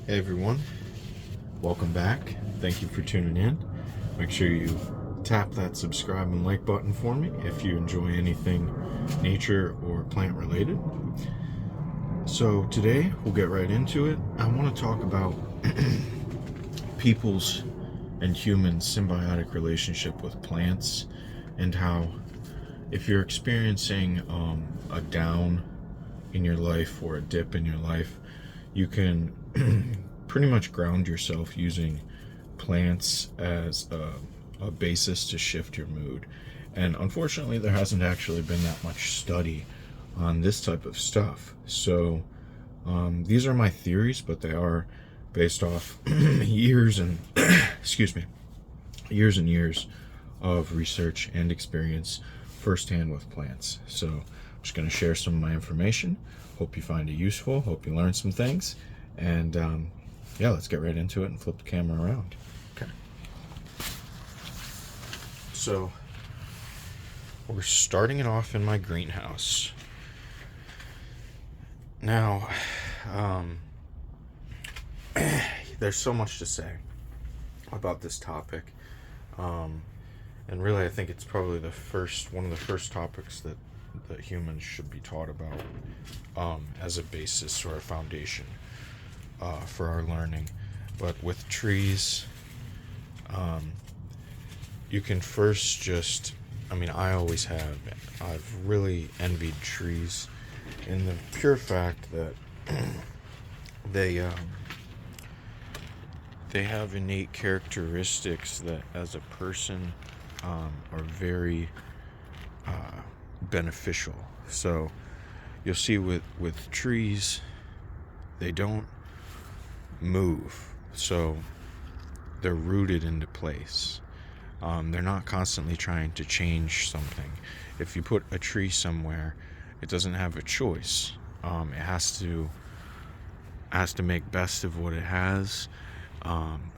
Hey everyone, welcome back. Thank you for tuning in. Make sure you tap that subscribe and like button for me if you enjoy anything nature or plant related. So today we'll get right into it. I want to talk about people's and humans' symbiotic relationship with plants and how if you're experiencing a down in your life or a dip in your life, you can pretty much ground yourself using plants as a basis to shift your mood. And unfortunately, there hasn't actually been that much study on this type of stuff. So these are my theories, but they are based off years and excuse me, years and years of research and experience firsthand with plants. So I'm just going to share some of my information. Hope you find it useful. Hope you learn some things. And yeah, let's get right into it and flip the camera around. Okay. So we're starting it off in my greenhouse. Now, there's so much to say about this topic. And really, I think it's probably one of the first topics that humans should be taught about as a basis or a foundation for our learning. But with trees, you can first I always have. I've really envied trees in the pure fact that they have innate characteristics that, as a person, are very beneficial. So you'll see with trees, they don't move, so they're rooted into place. They're not constantly trying to change something. If you put a tree somewhere, it doesn't have a choice. It has to make best of what it has.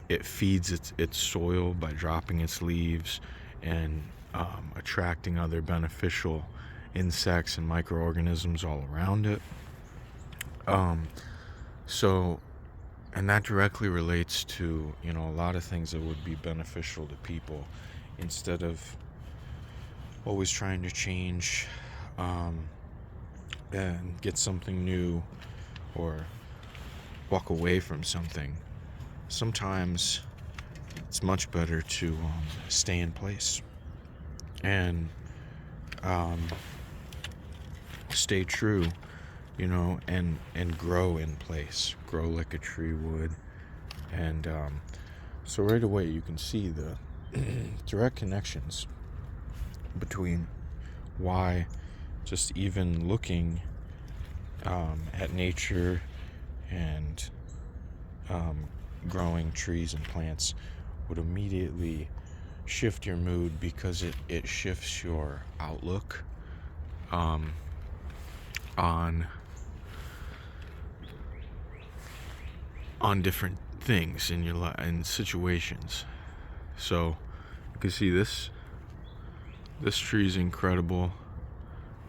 It feeds its soil by dropping its leaves and attracting other beneficial insects and microorganisms all around it. And that directly relates to, a lot of things that would be beneficial to people, instead of always trying to change and get something new or walk away from something. Sometimes it's much better to stay in place and stay true, and grow in place, grow like a tree would. And so right away you can see the direct connections between why just even looking at nature and growing trees and plants would immediately shift your mood, because it shifts your outlook on different things in your life and situations. So you can see this tree is incredible.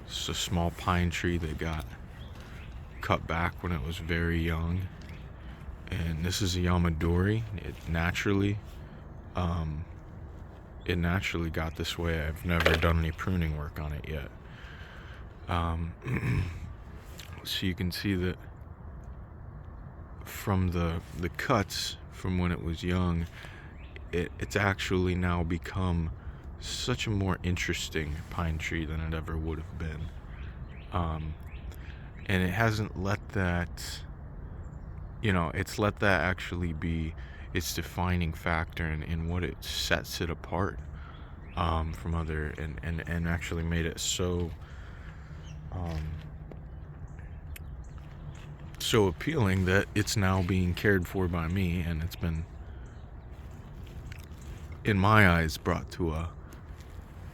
It's a small pine tree that got cut back when it was very young. And this is a Yamadori. It naturally got this way. I've never done any pruning work on it yet. So you can see that from the cuts from when it was young, it's actually now become such a more interesting pine tree than it ever would have been. And it hasn't let that, it's let that actually be its defining factor in what it sets it apart from other, and actually made it so appealing that it's now being cared for by me, and it's been, in my eyes, brought to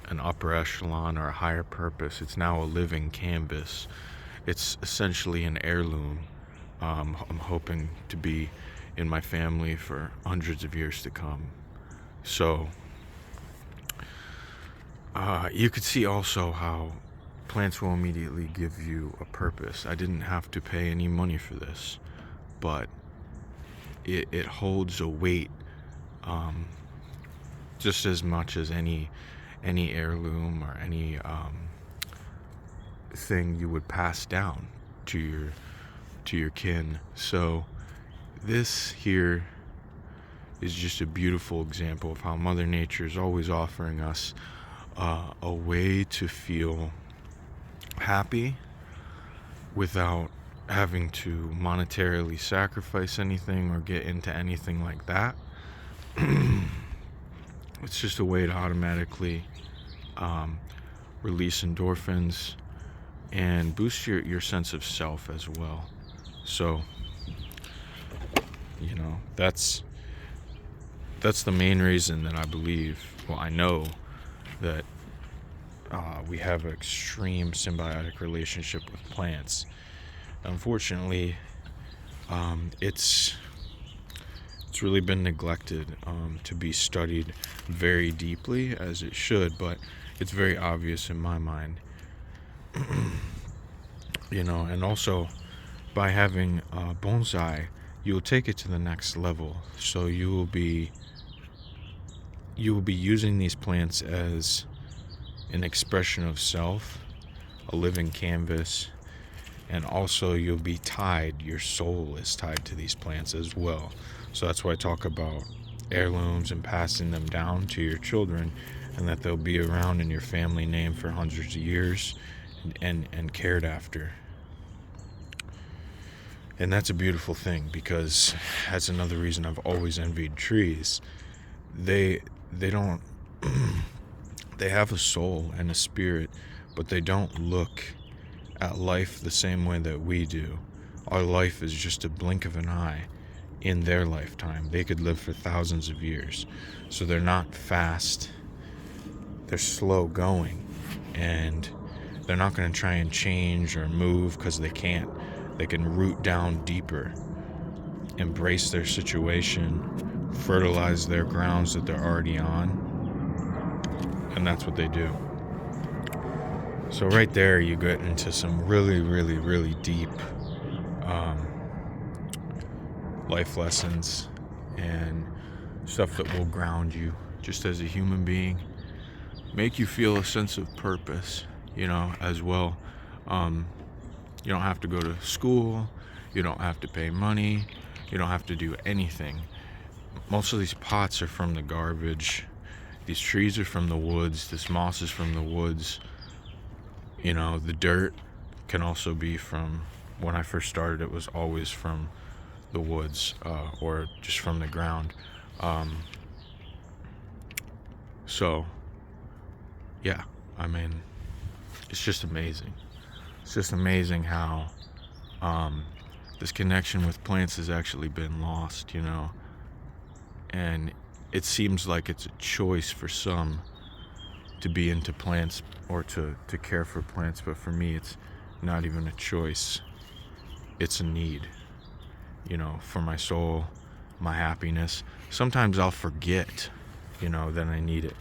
an upper echelon or a higher purpose. It's now a living canvas. It's essentially an heirloom. I'm hoping to be in my family for hundreds of years to come. So you could see also how plants will immediately give you a purpose. I didn't have to pay any money for this, but it holds a weight, just as much as any heirloom or any thing you would pass down to your kin. So this here is just a beautiful example of how Mother Nature is always offering us a way to feel happy without having to monetarily sacrifice anything or get into anything like that. It's just a way to automatically release endorphins and boost your sense of self as well. So, that's the main reason that I believe, I know that we have an extreme symbiotic relationship with plants. Unfortunately, it's really been neglected to be studied very deeply as it should, but it's very obvious in my mind. And also by having bonsai, you'll take it to the next level. So you will be using these plants as an expression of self, a living canvas, and also you'll be tied, your soul is tied to these plants as well. So that's why I talk about heirlooms and passing them down to your children, and that they'll be around in your family name for hundreds of years and cared after. And that's a beautiful thing, because that's another reason I've always envied trees. They don't they have a soul and a spirit, but they don't look at life the same way that we do. Our life is just a blink of an eye in their lifetime. They could live for thousands of years. So they're not fast, they're slow going, and they're not going to try and change or move because they can't. They can root down deeper, embrace their situation, fertilize their grounds that they're already on, and that's what they do. So right there you get into some really, really, really deep life lessons and stuff that will ground you just as a human being, make you feel a sense of purpose, as well. You don't have to go to school, you don't have to pay money, you don't have to do anything. Most of these pots are from the garbage, these trees are from the woods, this moss is from the woods. The dirt can also be from, when I first started, it was always from the woods, or just from the ground. So, yeah, it's just amazing. It's just amazing how this connection with plants has actually been lost, and it seems like it's a choice for some to be into plants or to care for plants, but for me it's not even a choice. It's a need, for my soul, my happiness. Sometimes I'll forget, that I need it,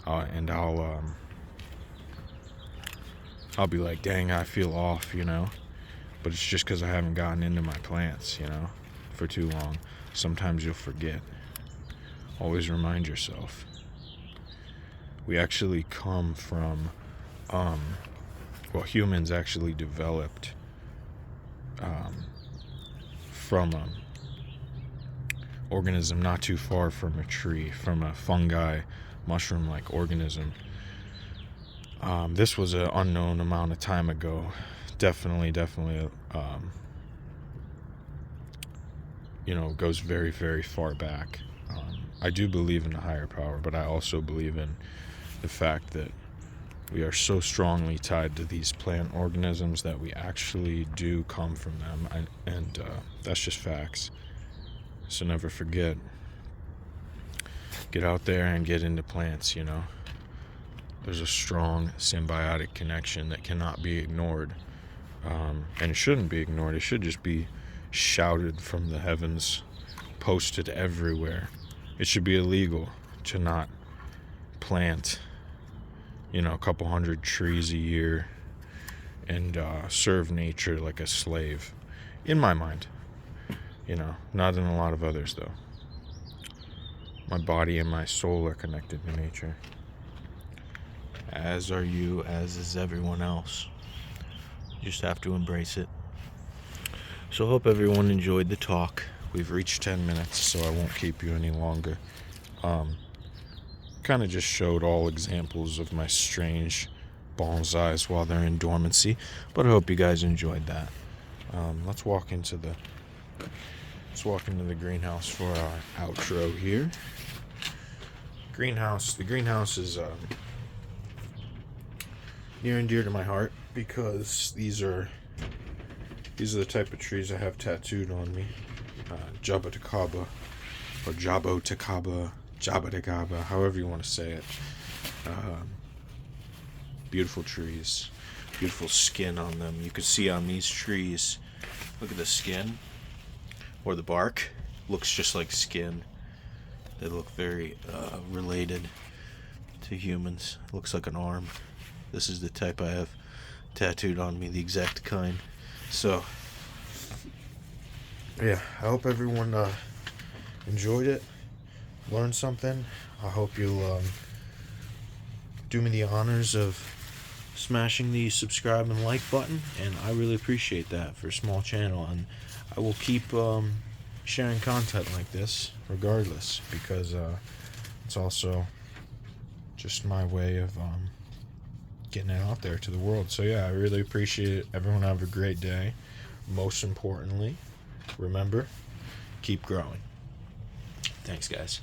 and I'll be like, dang, I feel off, but it's just because I haven't gotten into my plants, for too long. Sometimes you'll forget. Always remind yourself. We actually come from, humans actually developed from an organism not too far from a tree, from a fungi, mushroom-like organism. This was an unknown amount of time ago. Definitely, goes very, very far back. I do believe in a higher power, but I also believe in the fact that we are so strongly tied to these plant organisms that we actually do come from them, and that's just facts. So never forget. Get out there and get into plants, There's a strong symbiotic connection that cannot be ignored, and it shouldn't be ignored. It should just be shouted from the heavens, posted everywhere. It should be illegal to not plant, a couple hundred trees a year and serve nature like a slave, in my mind. You know, not in a lot of others though. My body and my soul are connected to nature. As are you, as is everyone else. You just have to embrace it. So I hope everyone enjoyed the talk. We've reached 10 minutes, so I won't keep you any longer. Kind of just showed all examples of my strange bonsais while they're in dormancy, but I hope you guys enjoyed that. Let's walk into the greenhouse for our outro here. The greenhouse is near and dear to my heart because these are the type of trees I have tattooed on me. Jabba Takaba, or Jabo Takaba, Jabba Takaba, however you want to say it. Beautiful trees, beautiful skin on them. You can see on these trees, look at the skin, or the bark, looks just like skin. They look very related to humans. Looks like an arm. This is the type I have tattooed on me, the exact kind. So, yeah, I hope everyone enjoyed it, learned something. I hope you'll do me the honors of smashing the subscribe and like button, and I really appreciate that for a small channel, and I will keep sharing content like this regardless, because it's also just my way of getting it out there to the world. So yeah, I really appreciate it. Everyone have a great day. Most importantly, remember, keep growing. Thanks, guys.